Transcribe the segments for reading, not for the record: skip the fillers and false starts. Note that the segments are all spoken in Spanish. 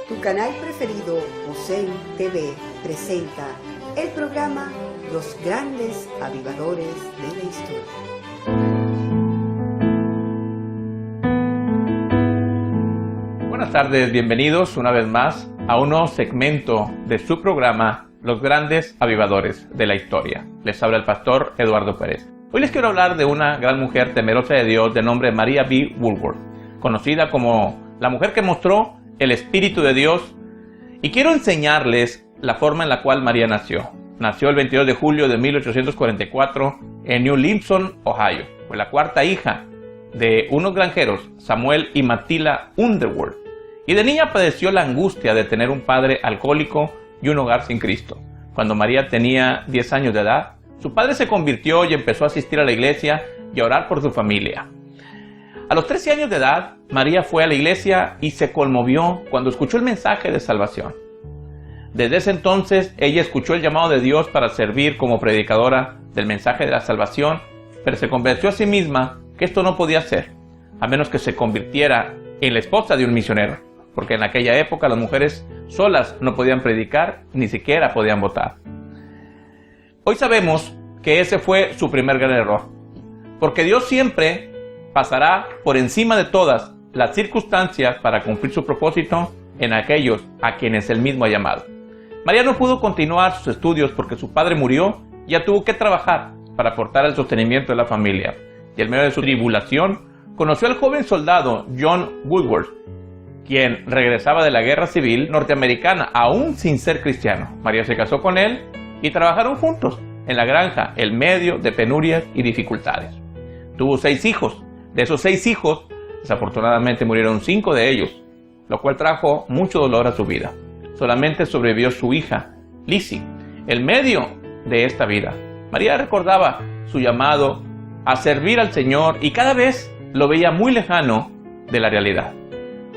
Tu canal preferido, OSEN TV, presenta el programa Los Grandes Avivadores de la Historia. Buenas tardes, bienvenidos una vez más a un nuevo segmento de su programa Los Grandes Avivadores de la Historia. Les habla el pastor Eduardo Pérez. Hoy les quiero hablar de una gran mujer temerosa de Dios de nombre Maria B. Woolworth, conocida como la mujer que mostró el Espíritu de Dios, y quiero enseñarles la forma en la cual María nació. Nació el 22 de julio de 1844 en New Lincoln, Ohio. Fue la cuarta hija de unos granjeros, Samuel y Matilda Underwood, y de niña padeció la angustia de tener un padre alcohólico y un hogar sin Cristo. Cuando María tenía 10 años de edad, su padre se convirtió y empezó a asistir a la iglesia y a orar por su familia. A los 13 años de edad, María fue a la iglesia y se conmovió cuando escuchó el mensaje de salvación. Desde ese entonces, ella escuchó el llamado de Dios para servir como predicadora del mensaje de la salvación, pero se convenció a sí misma que esto no podía ser, a menos que se convirtiera en la esposa de un misionero, porque en aquella época las mujeres solas no podían predicar, ni siquiera podían votar. Hoy sabemos que ese fue su primer gran error, porque Dios siempre pasará por encima de todas las circunstancias para cumplir su propósito en aquellos a quienes Él mismo ha llamado. María no pudo continuar sus estudios porque su padre murió y ya tuvo que trabajar para aportar el sostenimiento de la familia. Y en medio de su tribulación, conoció al joven soldado John Woodward, quien regresaba de la guerra civil norteamericana, aún sin ser cristiano. María se casó con él y trabajaron juntos en la granja en medio de penurias y dificultades. Tuvo 6 hijos. De esos 6 hijos, desafortunadamente murieron 5 de ellos, lo cual trajo mucho dolor a su vida. Solamente sobrevivió su hija, Lizzie. En medio de esta vida, María recordaba su llamado a servir al Señor y cada vez lo veía muy lejano de la realidad,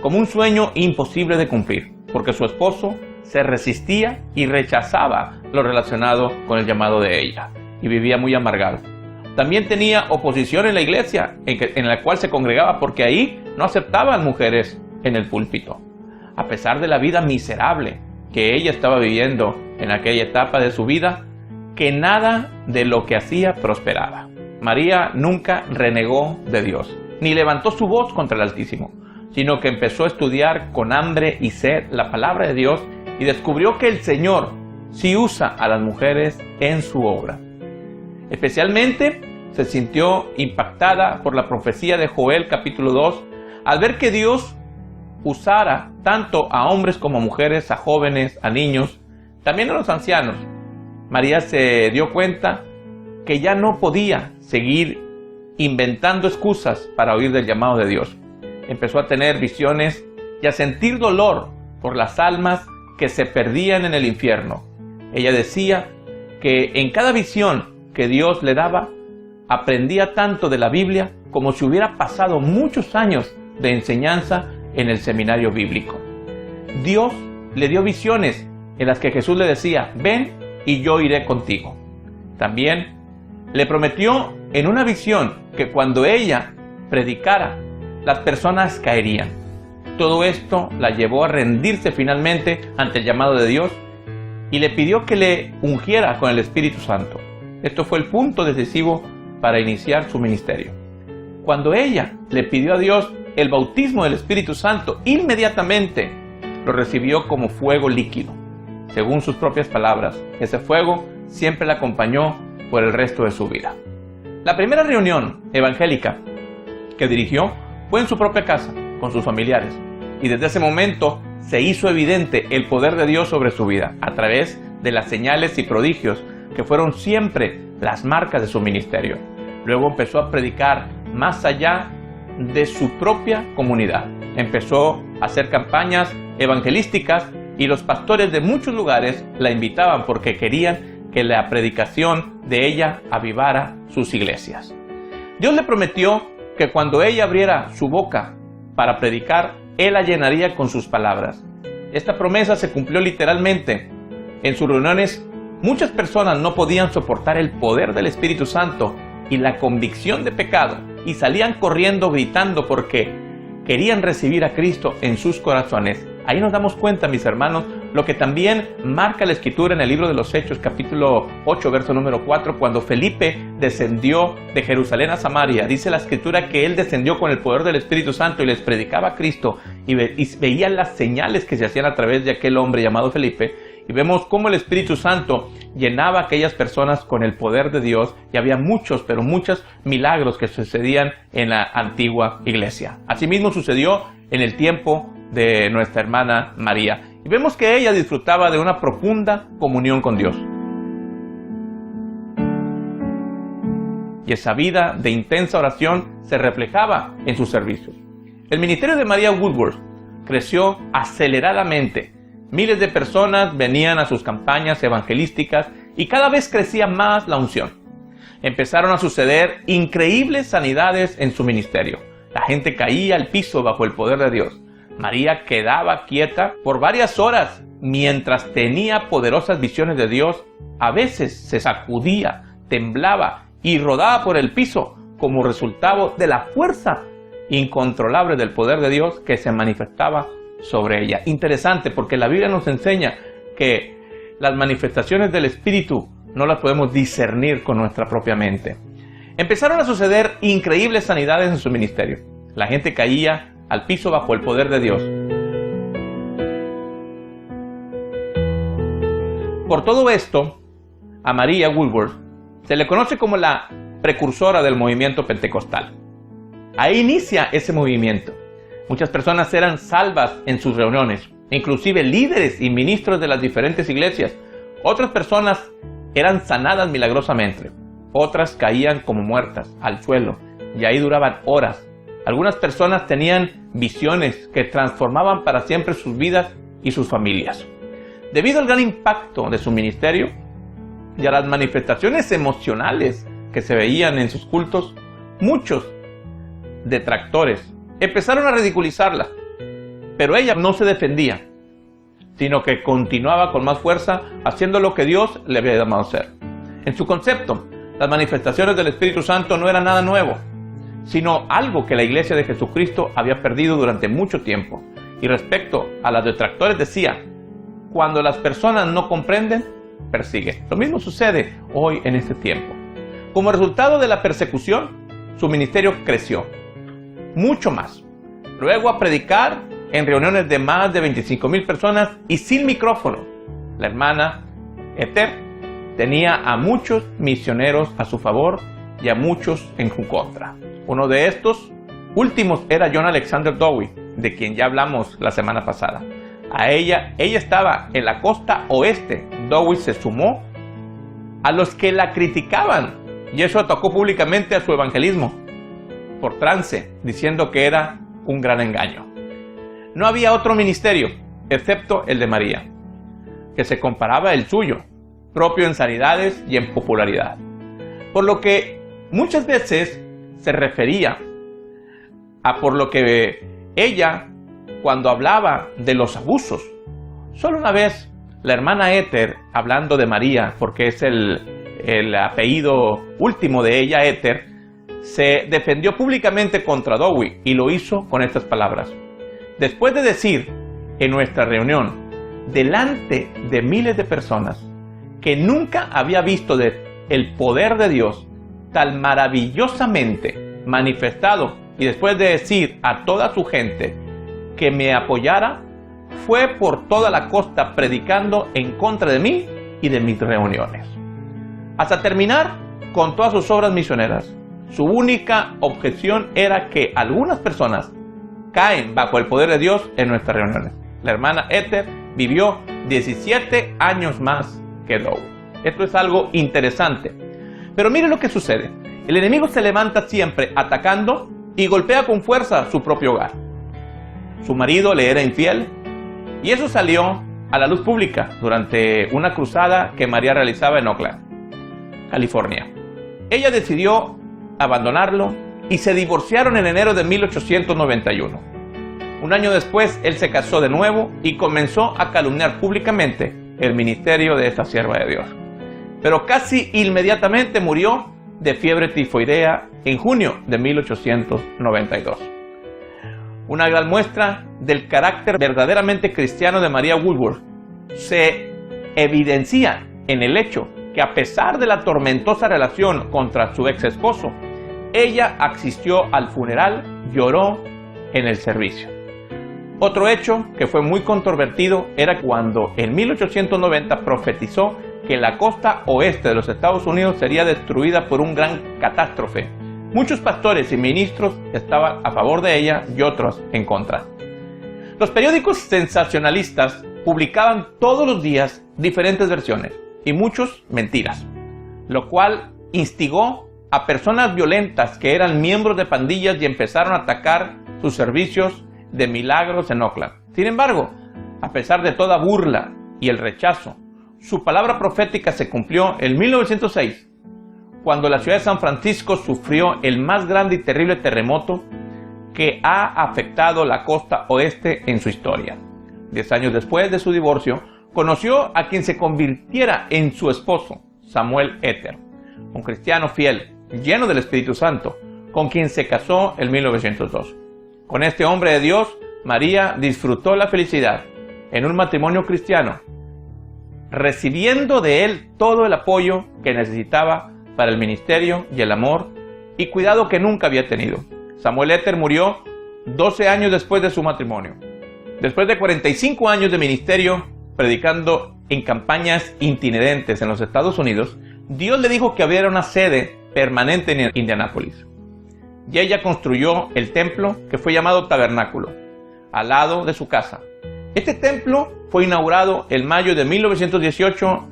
como un sueño imposible de cumplir, porque su esposo se resistía y rechazaba lo relacionado con el llamado de ella, y vivía muy amargado. También tenía oposición en la iglesia en la cual se congregaba, porque ahí no aceptaban mujeres en el púlpito. A pesar de la vida miserable que ella estaba viviendo en aquella etapa de su vida, que nada de lo que hacía prosperaba. María nunca renegó de Dios, ni levantó su voz contra el Altísimo, sino que empezó a estudiar con hambre y sed la palabra de Dios y descubrió que el Señor sí usa a las mujeres en su obra. Especialmente se sintió impactada por la profecía de Joel capítulo 2 al ver que Dios usara tanto a hombres como a mujeres, a jóvenes, a niños, también a los ancianos. María se dio cuenta que ya no podía seguir inventando excusas para huir del llamado de Dios. Empezó a tener visiones y a sentir dolor por las almas que se perdían en el infierno. Ella decía que en cada visión que Dios le daba, aprendía tanto de la Biblia como si hubiera pasado muchos años de enseñanza en el seminario bíblico. Dios le dio visiones en las que Jesús le decía: ven y yo iré contigo. También le prometió en una visión que cuando ella predicara, las personas caerían. Todo esto la llevó a rendirse finalmente ante el llamado de Dios y le pidió que le ungiera con el Espíritu Santo. Esto fue el punto decisivo para iniciar su ministerio. Cuando ella le pidió a Dios el bautismo del Espíritu Santo, inmediatamente lo recibió como fuego líquido. Según sus propias palabras, ese fuego siempre la acompañó por el resto de su vida. La primera reunión evangélica que dirigió fue en su propia casa, con sus familiares, y desde ese momento se hizo evidente el poder de Dios sobre su vida, a través de las señales y prodigios que fueron siempre las marcas de su ministerio. Luego empezó a predicar más allá de su propia comunidad. Empezó a hacer campañas evangelísticas y los pastores de muchos lugares la invitaban porque querían que la predicación de ella avivara sus iglesias. Dios le prometió que cuando ella abriera su boca para predicar, Él la llenaría con sus palabras. Esta promesa se cumplió literalmente. En sus reuniones, muchas personas no podían soportar el poder del Espíritu Santo y la convicción de pecado, y salían corriendo gritando porque querían recibir a Cristo en sus corazones. Ahí nos damos cuenta, mis hermanos, lo que también marca la Escritura en el libro de los Hechos, capítulo 8, verso número 4, cuando Felipe descendió de Jerusalén a Samaria. Dice la Escritura que él descendió con el poder del Espíritu Santo y les predicaba a Cristo y veían las señales que se hacían a través de aquel hombre llamado Felipe. Y vemos cómo el Espíritu Santo llenaba a aquellas personas con el poder de Dios y había muchos, pero muchos milagros que sucedían en la antigua iglesia. Asimismo sucedió en el tiempo de nuestra hermana María. Y vemos que ella disfrutaba de una profunda comunión con Dios. Y esa vida de intensa oración se reflejaba en sus servicios. El ministerio de María Woodworth creció aceleradamente. Miles de personas venían a sus campañas evangelísticas y cada vez crecía más la unción. Empezaron a suceder increíbles sanidades en su ministerio. La gente caía al piso bajo el poder de Dios. María quedaba quieta por varias horas mientras tenía poderosas visiones de Dios. A veces se sacudía, temblaba y rodaba por el piso como resultado de la fuerza incontrolable del poder de Dios que se manifestaba sobre ella. Interesante, porque la Biblia nos enseña que las manifestaciones del Espíritu no las podemos discernir con nuestra propia mente. Empezaron a suceder increíbles sanidades en su ministerio. La gente caía al piso bajo el poder de Dios. Por todo esto, a María Woodworth se le conoce como la precursora del movimiento pentecostal. Ahí inicia ese movimiento. Muchas personas eran salvas en sus reuniones, inclusive líderes y ministros de las diferentes iglesias. Otras personas eran sanadas milagrosamente. Otras caían como muertas al suelo y ahí duraban horas. Algunas personas tenían visiones que transformaban para siempre sus vidas y sus familias. Debido al gran impacto de su ministerio y a las manifestaciones emocionales que se veían en sus cultos, muchos detractores empezaron a ridiculizarla, pero ella no se defendía, sino que continuaba con más fuerza haciendo lo que Dios le había llamado a hacer. En su concepto, las manifestaciones del Espíritu Santo no eran nada nuevo, sino algo que la Iglesia de Jesucristo había perdido durante mucho tiempo. Y respecto a los detractores decía, cuando las personas no comprenden, persiguen. Lo mismo sucede hoy en este tiempo. Como resultado de la persecución, su ministerio creció mucho más. Luego a predicar en reuniones de más de 25,000 personas y sin micrófono. La hermana Ether tenía a muchos misioneros a su favor y a muchos en su contra. Uno de estos últimos era John Alexander Dowie, de quien ya hablamos la semana pasada. Ella estaba en la costa oeste. Dowie se sumó a los que la criticaban y eso atacó públicamente a su evangelismo por trance, diciendo que era un gran engaño. No había otro ministerio, excepto el de María, que se comparaba al suyo, propio en sanidades y en popularidad. Por lo que muchas veces se refería a por lo que ella, cuando hablaba de los abusos. Solo una vez, la hermana Ether, hablando de María, porque es el apellido último de ella, Ether, se defendió públicamente contra Dowie y lo hizo con estas palabras. Después de decir en nuestra reunión, delante de miles de personas, que nunca había visto el poder de Dios tan maravillosamente manifestado, y después de decir a toda su gente que me apoyara, fue por toda la costa predicando en contra de mí y de mis reuniones. Hasta terminar con todas sus obras misioneras. Su única objeción era que algunas personas caen bajo el poder de Dios en nuestras reuniones. La hermana Ether vivió 17 años más que Dowie. Esto es algo interesante. Pero mire lo que sucede. El enemigo se levanta siempre atacando y golpea con fuerza su propio hogar. Su marido le era infiel y eso salió a la luz pública durante una cruzada que María realizaba en Oakland, California. Ella decidió abandonarlo y se divorciaron en enero de 1891. Un año después, él se casó de nuevo y comenzó a calumniar públicamente el ministerio de esta sierva de Dios. Pero casi inmediatamente murió de fiebre tifoidea en junio de 1892. Una gran muestra del carácter verdaderamente cristiano de María Woodworth se evidencia en el hecho que, a pesar de la tormentosa relación contra su ex esposo, ella asistió al funeral, lloró en el servicio. Otro hecho que fue muy controvertido era cuando en 1890 profetizó que la costa oeste de los Estados Unidos sería destruida por un gran catástrofe. Muchos pastores y ministros estaban a favor de ella y otros en contra. Los periódicos sensacionalistas publicaban todos los días diferentes versiones y muchos mentiras, lo cual instigó a personas violentas que eran miembros de pandillas y empezaron a atacar sus servicios de milagros en Oakland. Sin embargo, a pesar de toda burla y el rechazo, su palabra profética se cumplió en 1906, cuando la ciudad de San Francisco sufrió el más grande y terrible terremoto que ha afectado la costa oeste en su historia. 10 años después de su divorcio, conoció a quien se convirtiera en su esposo, Samuel Ether, un cristiano fiel, lleno del Espíritu Santo, con quien se casó en 1902. Con este hombre de Dios, María disfrutó la felicidad en un matrimonio cristiano, recibiendo de él todo el apoyo que necesitaba para el ministerio y el amor y cuidado que nunca había tenido. Samuel Ether murió 12 años después de su matrimonio. Después de 45 años de ministerio, predicando en campañas itinerantes en los Estados Unidos, Dios le dijo que había una sede permanente en Indianápolis. Y ella construyó el templo que fue llamado Tabernáculo, al lado de su casa. Este templo fue inaugurado en mayo de 1918,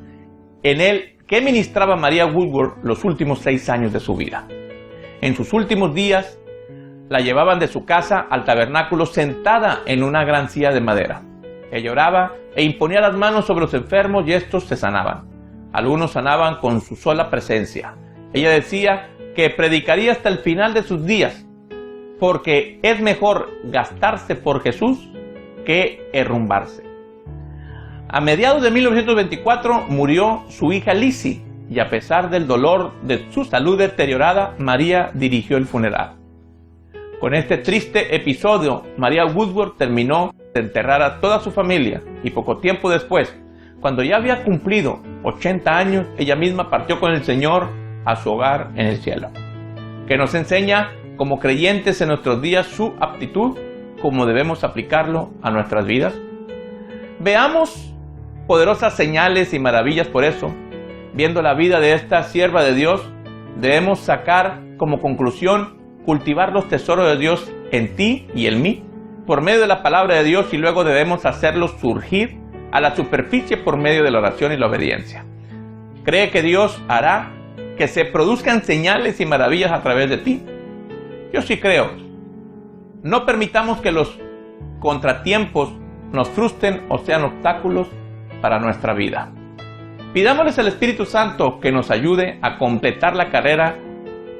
en el que ministraba María Woodworth los últimos 6 años de su vida. En sus últimos días, la llevaban de su casa al tabernáculo sentada en una gran silla de madera. Ella oraba e imponía las manos sobre los enfermos y estos se sanaban. Algunos sanaban con su sola presencia. Ella decía que predicaría hasta el final de sus días, porque es mejor gastarse por Jesús que herrumbarse. A mediados de 1924 murió su hija Lizzie, y a pesar del dolor de su salud deteriorada, María dirigió el funeral. Con este triste episodio, María Woodworth terminó de enterrar a toda su familia, y poco tiempo después, cuando ya había cumplido 80 años, ella misma partió con el Señor a su hogar en el cielo. Que nos enseña como creyentes en nuestros días su aptitud, cómo debemos aplicarlo a nuestras vidas. Veamos poderosas señales y maravillas. Por eso, viendo la vida de esta sierva de Dios, debemos sacar como conclusión cultivar los tesoros de Dios en ti y en mí por medio de la palabra de Dios, y luego debemos hacerlos surgir a la superficie por medio de la oración y la obediencia. ¿Cree que Dios hará que se produzcan señales y maravillas a través de ti? Yo sí creo. No permitamos que los contratiempos nos frustren o sean obstáculos para nuestra vida. Pidámosles al Espíritu Santo que nos ayude a completar la carrera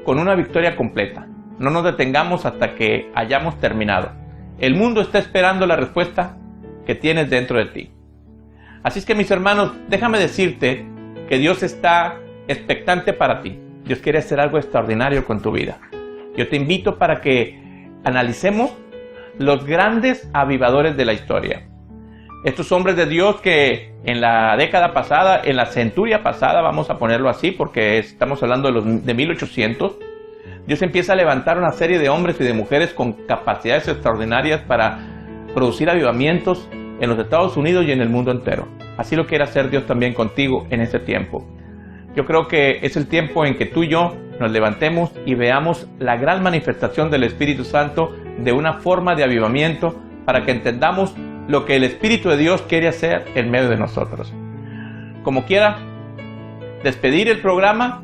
con una victoria completa. No nos detengamos hasta que hayamos terminado. El mundo está esperando la respuesta que tienes dentro de ti. Así es que, mis hermanos, déjame decirte que Dios está expectante para ti. Dios quiere hacer algo extraordinario con tu vida. Yo te invito para que analicemos los grandes avivadores de la historia. Estos hombres de Dios que en la década pasada, en la centuria pasada, vamos a ponerlo así porque estamos hablando de 1800, Dios empieza a levantar una serie de hombres y de mujeres con capacidades extraordinarias para producir avivamientos en los Estados Unidos y en el mundo entero. Así lo quiere hacer Dios también contigo en este tiempo. Yo creo que es el tiempo en que tú y yo nos levantemos y veamos la gran manifestación del Espíritu Santo de una forma de avivamiento para que entendamos lo que el Espíritu de Dios quiere hacer en medio de nosotros. Como quiera, despedir el programa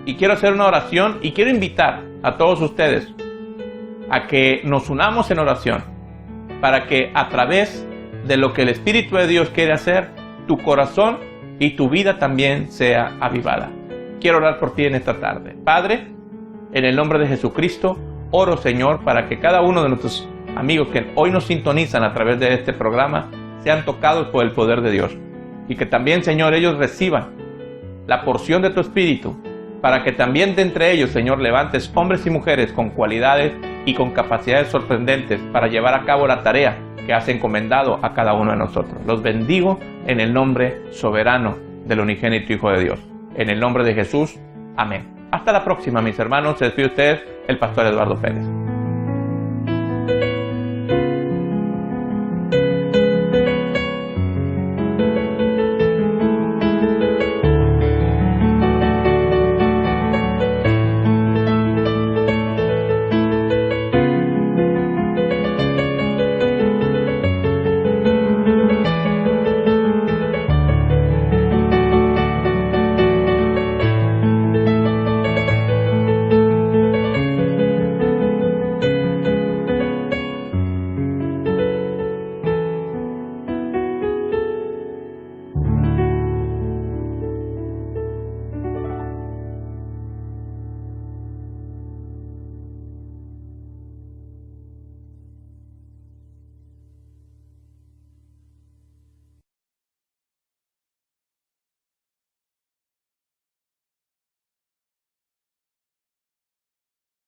y quiero hacer una oración y quiero invitar a todos ustedes a que nos unamos en oración para que a través de lo que el Espíritu de Dios quiere hacer, tu corazón y tu vida también sea avivada. Quiero orar por ti en esta tarde. Padre, en el nombre de Jesucristo, oro, Señor, para que cada uno de nuestros amigos que hoy nos sintonizan a través de este programa sean tocados por el poder de Dios. Y que también, Señor, ellos reciban la porción de tu Espíritu, para que también de entre ellos, Señor, levantes hombres y mujeres con cualidades y con capacidades sorprendentes para llevar a cabo la tarea que has encomendado a cada uno de nosotros. Los bendigo en el nombre soberano del unigénito Hijo de Dios. En el nombre de Jesús, amén. Hasta la próxima, mis hermanos. Se despide usted, el pastor Eduardo Pérez.